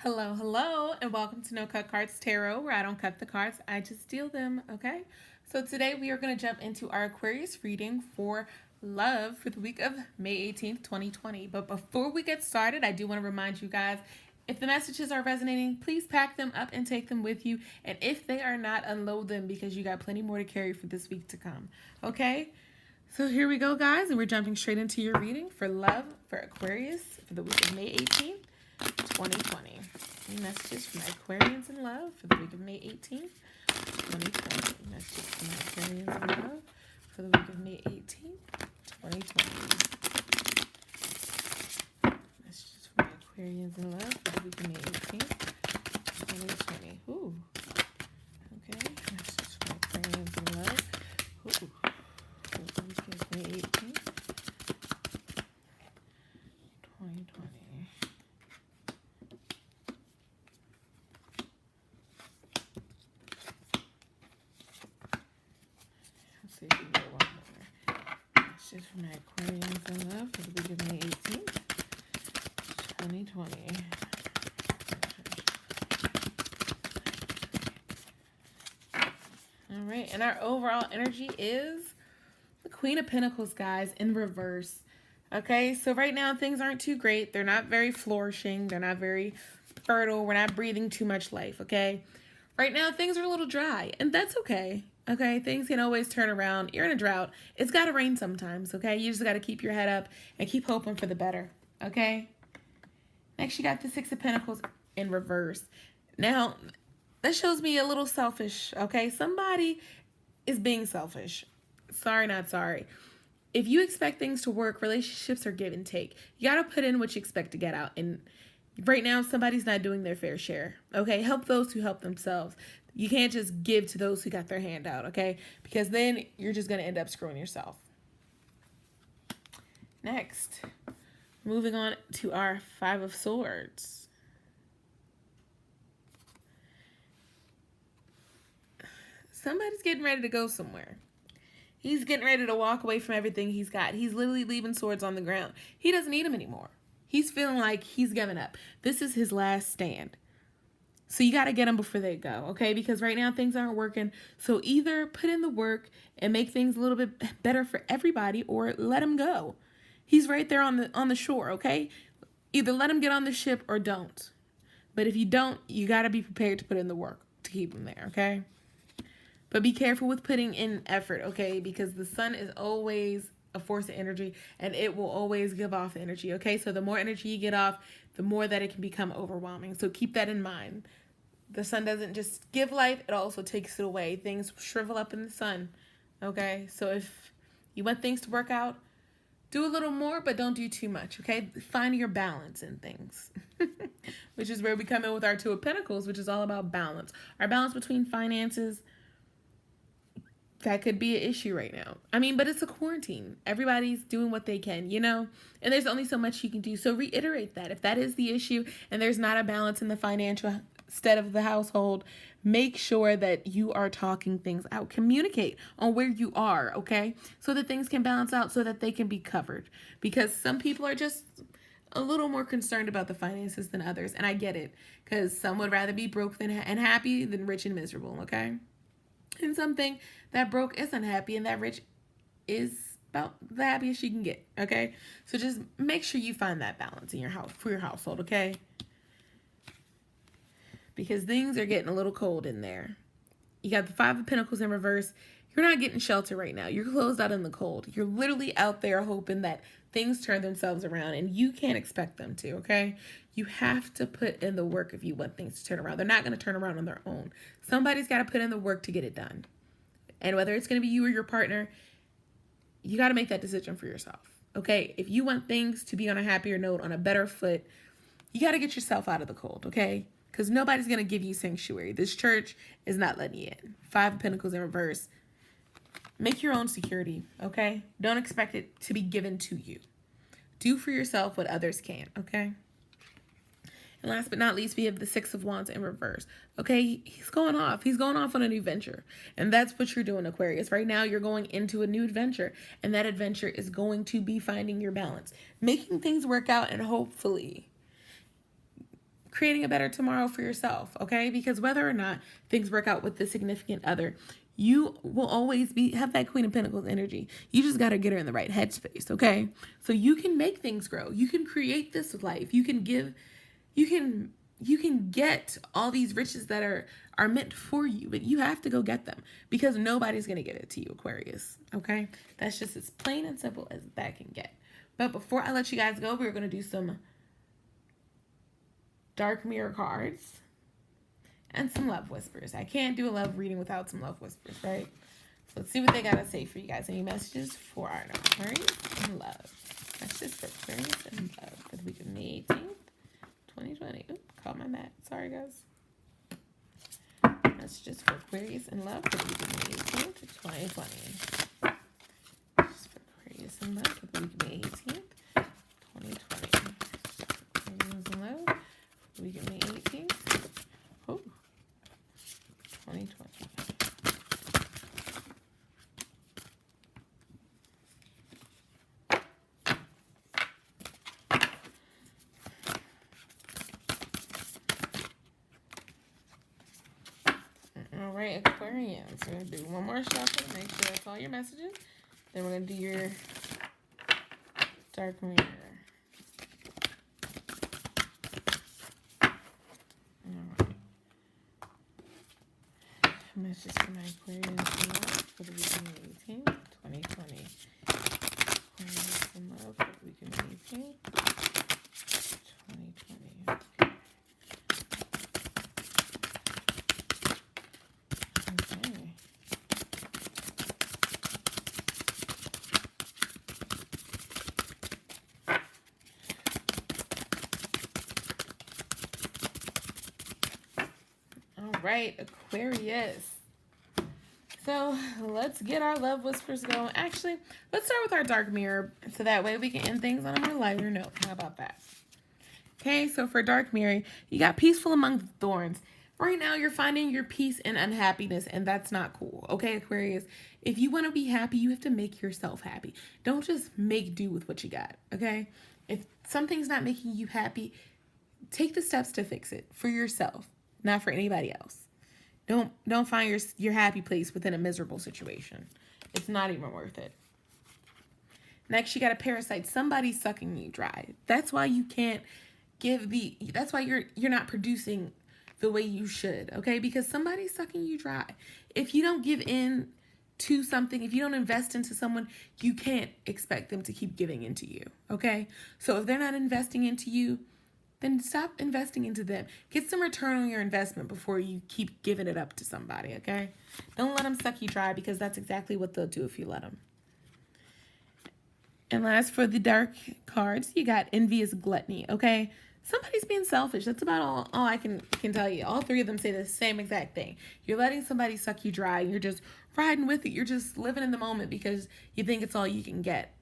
Hello, hello, and welcome to No Cut Cards Tarot, where I don't cut the cards, I just deal them, okay? So today we are going to jump into our Aquarius reading for love for the week of May 18th, 2020. But before we get started, I do want to remind you guys, if the messages are resonating, please pack them up and take them with you. And if they are not, unload them because you got plenty more to carry for this week to come, okay? So here we go, guys, and we're jumping straight into your reading for love for Aquarius for the week of May 18th. 2020. Any messages from my Aquarians in love for the week of May 18th, 2020. Messages from my Aquarians in love for the week of May 18th, 2020. Messages from my Aquarians in love for the week of May 18th, 2020. Ooh. Okay. Messages from my Aquarians in love. Ooh. For the week of May 18th, 2020. See if we get one more. It's just for my Aquarians in love for the week of May 18th, 2020. All right, and our overall energy is the Queen of Pentacles, guys, in reverse. Okay, so right now things aren't too great. They're not very flourishing. They're not very fertile. We're not breathing too much life, okay? Right now things are a little dry, and that's okay. Okay, things can always turn around. You're in a drought. It's got to rain sometimes, okay? You just got to keep your head up and keep hoping for the better, okay? Next, you got the Six of Pentacles in reverse. Now, that shows me a little selfish, okay? Somebody is being selfish. Sorry, not sorry. If you expect things to work, relationships are give and take. You got to put in what you expect to get out. And right now, somebody's not doing their fair share, okay? Help those who help themselves. You can't just give to those who got their hand out, okay? Because then you're just going to end up screwing yourself. Next, moving on to our Five of Swords. Somebody's getting ready to go somewhere. He's getting ready to walk away from everything he's got. He's literally leaving swords on the ground. He doesn't need them anymore. He's feeling like he's given up. This is his last stand. So you got to get them before they go, okay? Because right now things aren't working. So either put in the work and make things a little bit better for everybody, or let him go. He's right there on the shore, okay? Either let him get on the ship or don't. But if you don't, you got to be prepared to put in the work to keep him there, okay? But be careful with putting in effort, okay? Because the sun is always a force of energy, and it will always give off energy, okay? So the more energy you get off, the more that it can become overwhelming. So keep that in mind. The sun doesn't just give life, it also takes it away. Things shrivel up in the sun, okay? So if you want things to work out, do a little more, but don't do too much, okay? Find your balance in things, which is where we come in with our Two of Pentacles, which is all about balance. Our balance between finances, that could be an issue right now. I mean, but it's a quarantine. Everybody's doing what they can, you know? And there's only so much you can do. So reiterate that. If that is the issue and there's not a balance in the financial state of the household, make sure that you are talking things out. Communicate on where you are, okay? So that things can balance out, so that they can be covered. Because some people are just a little more concerned about the finances than others. And I get it. Because some would rather be broke and happy than rich and miserable, okay? And something that broke is unhappy and that rich is about the happiest you can get, okay? So just make sure you find that balance in your house, for your household, okay? Because things are getting a little cold in there. You got the Five of Pentacles in reverse. You're not getting shelter right now. You're closed out in the cold. You're literally out there hoping that things turn themselves around, and you can't expect them to, okay? You have to put in the work if you want things to turn around. They're not going to turn around on their own. Somebody's got to put in the work to get it done. And whether it's going to be you or your partner, you got to make that decision for yourself, okay? If you want things to be on a happier note, on a better foot, you got to get yourself out of the cold, okay? Because nobody's going to give you sanctuary. This church is not letting you in. Five of Pentacles in reverse. Make your own security, okay? Don't expect it to be given to you. Do for yourself what others can't, okay? And last but not least, we have the Six of Wands in reverse. Okay, he's going off. He's going off on a new venture. And that's what you're doing, Aquarius. Right now, you're going into a new adventure. And that adventure is going to be finding your balance. Making things work out and hopefully creating a better tomorrow for yourself, okay? Because whether or not things work out with the significant other, you will always have that Queen of Pentacles energy. You just got to get her in the right headspace, okay? So you can make things grow. You can create this life. You can give, you can get all these riches that are meant for you, but you have to go get them because nobody's going to give it to you, Aquarius, okay? That's just as plain and simple as that can get. But before I let you guys go, we're going to do some dark mirror cards and some love whispers. I can't do a love reading without some love whispers, right? So let's see what they got to say for you guys. Any messages for our Aquarius and love? Messages for Aquarius and love for the week of May 18th, 2020. Oops, caught my mat. Sorry, guys. Messages for Aquarius and love for the week of May 18th, 2020. Messages for Aquarius and love for the week of May 18th, 2020. Aquarius and love for the week of May 18th. Oh, 2020. All right, Aquarians. We're going to do one more shuffle. Make sure that's all your messages. Then we're going to do your dark mirror. Messages for my Aquarius for the week of May 18th, 2020. Aquarius in love for the week of May 18th, 2020. Okay. All right, Aquarius. So let's get our love whispers going. Actually, let's start with our dark mirror so that way we can end things on a more lighter note. How about that? Okay, so for dark mirror, you got peaceful among the thorns. Right now, you're finding your peace in unhappiness, and that's not cool. Okay, Aquarius, if you want to be happy, you have to make yourself happy. Don't just make do with what you got, okay? If something's not making you happy, take the steps to fix it for yourself, not for anybody else. Don't find your happy place within a miserable situation. It's not even worth it. Next, you got a parasite. Somebody's sucking you dry. That's why you can't that's why you're not producing the way you should, okay? Because somebody's sucking you dry. If you don't give in to something, if you don't invest into someone, you can't expect them to keep giving into you, okay? So if they're not investing into you, then stop investing into them. Get some return on your investment before you keep giving it up to somebody, okay? Don't let them suck you dry because that's exactly what they'll do if you let them. And last, for the dark cards, you got envious gluttony, okay? Somebody's being selfish. That's about all I can tell you. All three of them say the same exact thing. You're letting somebody suck you dry. You're just riding with it. You're just living in the moment because you think it's all you can get.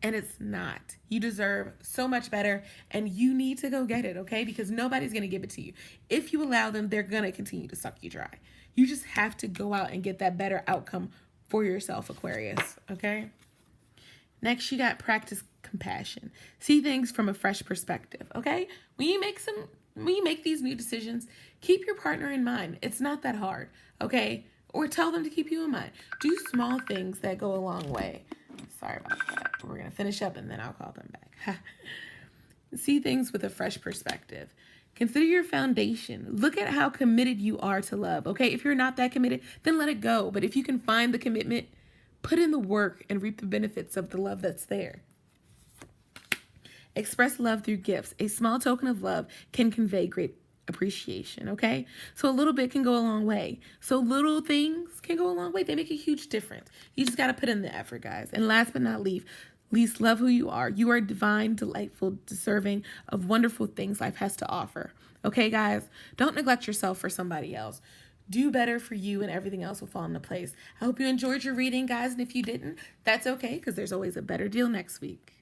And it's not. You deserve so much better, and you need to go get it, okay? Because nobody's going to give it to you. If you allow them, they're going to continue to suck you dry. You just have to go out and get that better outcome for yourself, Aquarius, okay? Next, you got practice compassion. See things from a fresh perspective, okay? When you make these new decisions, keep your partner in mind. It's not that hard, okay? Or tell them to keep you in mind. Do small things that go a long way. Sorry about that. We're going to finish up and then I'll call them back. See things with a fresh perspective. Consider your foundation. Look at how committed you are to love, okay? If you're not that committed, then let it go. But if you can find the commitment, put in the work and reap the benefits of the love that's there. Express love through gifts. A small token of love can convey great appreciation, okay? So a little bit can go a long way. So little things can go a long way. They make a huge difference. You just got to put in the effort, guys. And last but not least, love who you are. You are divine, delightful, deserving of wonderful things life has to offer. Okay, guys? Don't neglect yourself for somebody else. Do better for you and everything else will fall into place. I hope you enjoyed your reading, guys. And if you didn't, that's okay because there's always a better deal next week.